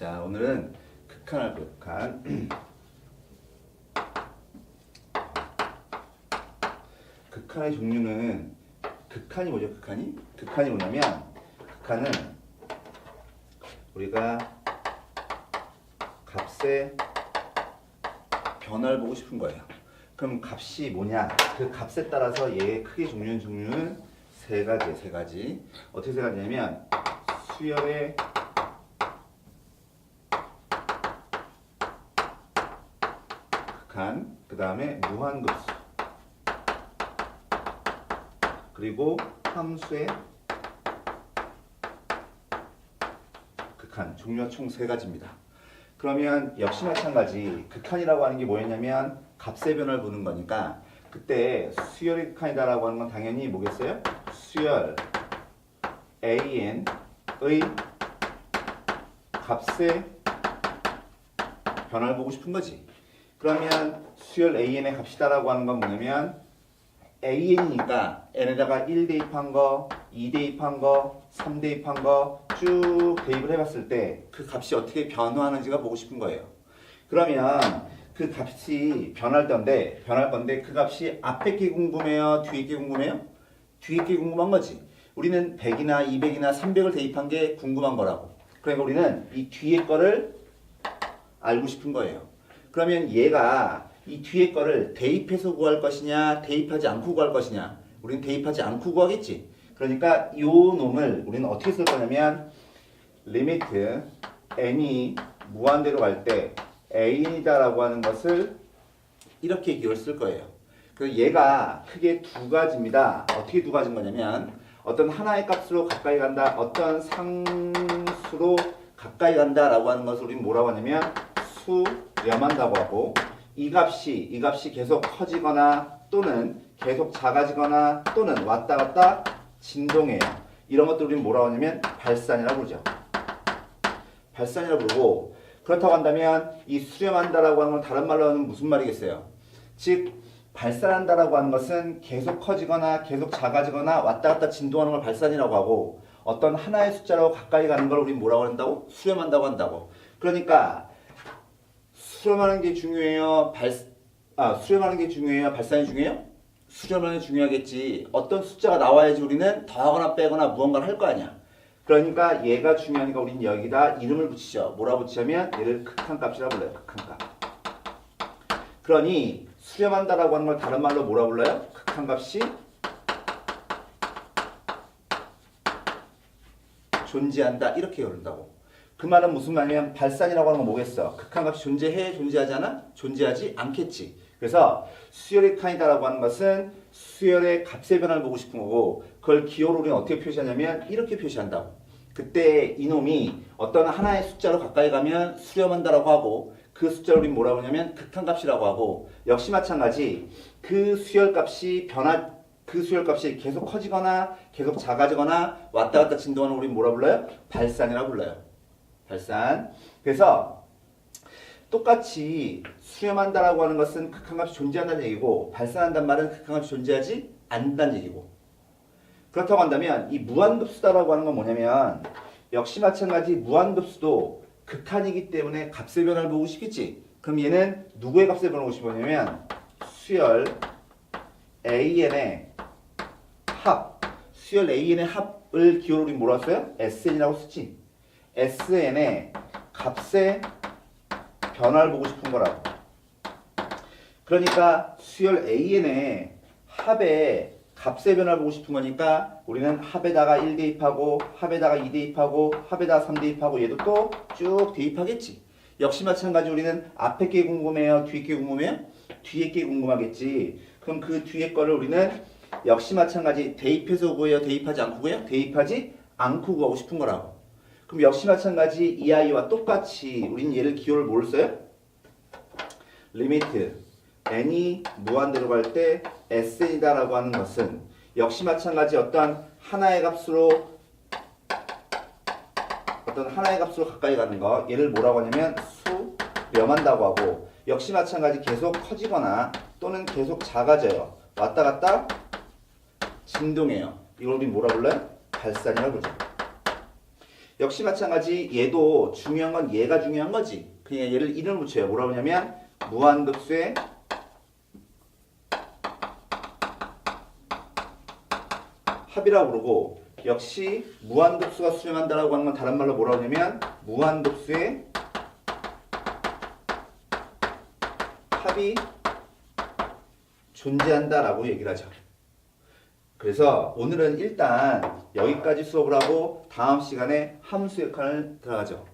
자, 오늘은 극한할 거예요. 극한. 극한의 종류는 극한이 뭐죠? 극한이 뭐냐면 극한은 우리가 값의 변화를 보고 싶은 거예요. 그럼 값이 뭐냐? 그 값에 따라서 얘의 크기 종류는 세 가지. 어떻게 세 가지냐면 수열의 극한, 그 다음에 무한급수, 그리고 함수의 극한, 종류가 총 세 가지입니다. 그러면 역시 마찬가지 극한이라고 하는 게 뭐였냐면 값의 변화를 보는 거니까 그때 수열의 극한이다라고 하는 건 당연히 뭐겠어요? 수열 AN의 값의 변화를 보고 싶은 거지. 그러면 수열 AN의 값이다라고 하는 건 뭐냐면 AN이니까 n에다가 1 대입한 거, 2 대입한 거, 3 대입한 거 쭉 대입을 해봤을 때 그 값이 어떻게 변화하는지가 보고 싶은 거예요. 그러면 그 값이 변할 건데 그 값이 앞에 게 궁금해요? 뒤에 게 궁금해요? 뒤에 게 궁금한 거지. 우리는 100이나 200이나 300을 대입한 게 궁금한 거라고. 그러니까 우리는 이 뒤에 거를 알고 싶은 거예요. 그러면 얘가 이 뒤에 거를 대입해서 구할 것이냐 대입하지 않고 구할 것이냐. 우리는 대입하지 않고 구하겠지. 그러니까 이 놈을 우리는 어떻게 쓸 거냐면 리미트 n이 무한대로 갈 때 a이다라고 하는 것을 이렇게 기호를 쓸 거예요. 그래서 얘가 크게 두 가지입니다. 어떻게 두 가지인 거냐면 어떤 하나의 값으로 가까이 간다, 어떤 상수로 가까이 간다라고 하는 것을 우리는 뭐라고 하냐면 수렴한다고 하고 이 값이 계속 커지거나 또는 계속 작아지거나 또는 왔다 갔다 진동해요. 이런 것들 우리는 뭐라고 하냐면 발산이라고 부르죠. 발산이라고 부르고 그렇다고 한다면 이 수렴한다라고 하는 건 다른 말로 하면 무슨 말이겠어요? 즉 발산한다라고 하는 것은 계속 커지거나 계속 작아지거나 왔다 갔다 진동하는 걸 발산이라고 하고 어떤 하나의 숫자로 가까이 가는 걸 우리는 뭐라고 한다고? 수렴한다고 한다고. 그러니까 수렴하는 게 중요해요? 수렴하는 게 중요해요? 발산이 중요해요? 수렴하는 게 중요하겠지. 어떤 숫자가 나와야지 우리는 더하거나 빼거나 무언가를 할 거 아니야. 그러니까 얘가 중요하니까 우리는 여기다 이름을 붙이죠. 뭐라고 붙이냐면 얘를 극한값이라고 불러요. 극한값. 그러니 수렴한다라고 하는 걸 다른 말로 뭐라고 불러요? 극한값이 존재한다. 이렇게 부른다고. 그 말은 무슨 말이냐면 발산이라고 하는 건 뭐겠어? 극한값이 존재해? 존재하지 않아? 존재하지 않겠지. 그래서 수열의 극한이다라고 하는 것은 수열의 값의 변화를 보고 싶은 거고 그걸 기호로 우리는 어떻게 표시하냐면 이렇게 표시한다고. 그때 이놈이 어떤 하나의 숫자로 가까이 가면 수렴한다라고 하고 그 숫자를 우리는 뭐라고 하냐면 극한값이라고 하고 역시 마찬가지 그 수열값이 계속 커지거나 계속 작아지거나 왔다 갔다 진동하는 우리는 뭐라 불러요? 발산이라고 불러요. 발산. 그래서 똑같이 수렴한다라고 하는 것은 극한값이 존재한다는 얘기고 발산한다는 말은 극한값이 존재하지 않는다는 얘기고 그렇다고 한다면 이 무한급수다라고 하는 건 뭐냐면 역시 마찬가지 무한급수도 극한이기 때문에 값의 변화를 보고 싶겠지. 그럼 얘는 누구의 값의 변화를 보고 싶으냐면 수열 AN의 수열 AN의 합을 기호로 우리 뭐라고 써요? SN이라고 쓰지. SN의 값의 변화를 보고 싶은 거라고. 그러니까 수열 AN의 합의 값의 변화를 보고 싶은 거니까 우리는 합에다가 1 대입하고 합에다가 2 대입하고 합에다가 3 대입하고 얘도 또 쭉 대입하겠지. 역시 마찬가지 우리는 앞에 게 궁금해요? 뒤에 게 궁금해요? 뒤에 게 궁금하겠지. 그럼 그 뒤에 거를 우리는 역시 마찬가지 대입해서 구해요? 대입하지 않고 구해요? 대입하지 않고 구하고 싶은 거라고. 그럼 역시 마찬가지 이 아이와 똑같이 우리는 얘를 기호를 뭘 써요? 리미트 n이 무한대로 갈 때 sn이다라고 하는 것은 역시 마찬가지 어떤 하나의 값으로 가까이 가는 거 얘를 뭐라고 하냐면 수렴한다고 하고 역시 마찬가지 계속 커지거나 또는 계속 작아져요. 왔다 갔다 진동해요. 이걸 우리 뭐라 불러요? 발산이라고 부르죠. 역시 마찬가지 얘도 중요한 건 얘가 중요한 거지. 그냥 얘를 이름을 붙여요. 뭐라고 하냐면 무한급수의 합이라고 부르고 역시 무한급수가 수렴한다라고 하는 건 다른 말로 뭐라고 하냐면 무한급수의 합이 존재한다라고 얘기를 하죠. 그래서 오늘은 일단 여기까지 수업을 하고 다음 시간에 함수 역할을 들어가죠.